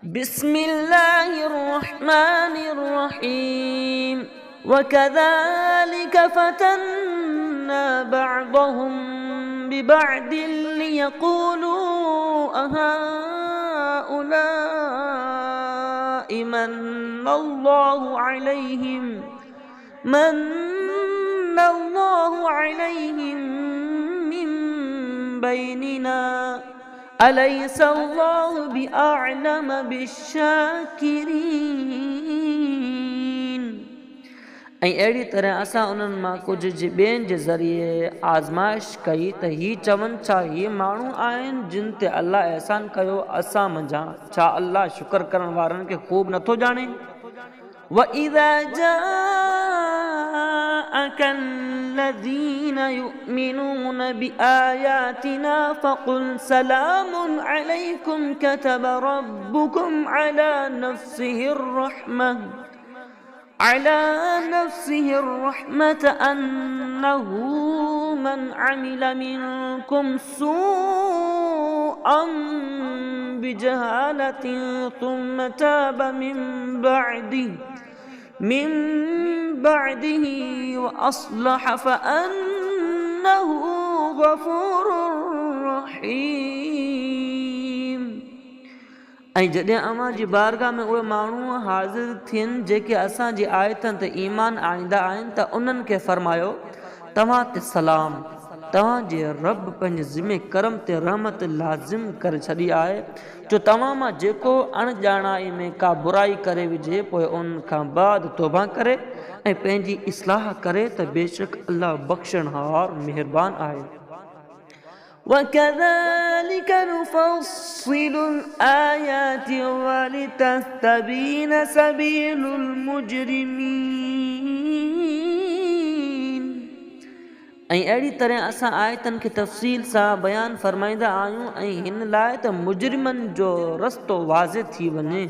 بسم الله الرحمن الرحيم وكذلك فتنا بعضهم ببعض ليقولوا أهؤلاء من الله عليهم من بيننا أليس الله بأعلم بالشاكرين। अहिड़ी तरह असां उन्हनि मां कुझु ॿियनि जे ज़रिए आज़माइश कई त ही चवनि छा ही माण्हू आहिनि जिन ते अल्लाह अहसान कयो असां मंझां, छा अल्लाह शुक्र करण वारनि खे ख़ूब नथो ॼाणे। وَإِذَا جَاءَكَ الَّذِينَ يُؤْمِنُونَ بِآيَاتِنَا فَقُلْ سَلَامٌ عَلَيْكُمْ كَتَبَ رَبُّكُمْ على نفسه الرحمة أنه من عمل منكم سوءا بجهالة ثم تاب من بعده وأصلح فأنه غفور رحيم। ऐं जॾहिं अव्हां जी बारगाह में उहे माण्हू हाज़िर थियनि जेके असांजी आयतनि ते ईमान आणींदा आहिनि त उन्हनि खे फरमायो तव्हां ते सलाम, तव्हांजे रब पंहिंजे ज़िमे करम ते रहमत लाज़िम करे छॾी आहे जो तव्हां मां जेको अणॼाणाई में का बुराई करे विझे पोइ उन खां बाद तौबा करे ऐं पंहिंजी इस्लाह करे त बेशक अल्लाह बख़्शणहार महिरबान आहे। وَكَذَلِكَ نُفَصِّلُ الْآيَاتِ وَلِتَسْتَبِينَ سَبِيلُ الْمُجْرِمِينَ। ऐं अहिड़ी तरह असां आयतनि खे तफ़सील सां बयानु फरमाईंदा आहियूं ऐं हिन लाइ त मुजरिमनि जो रस्तो वाज़े थी वञे।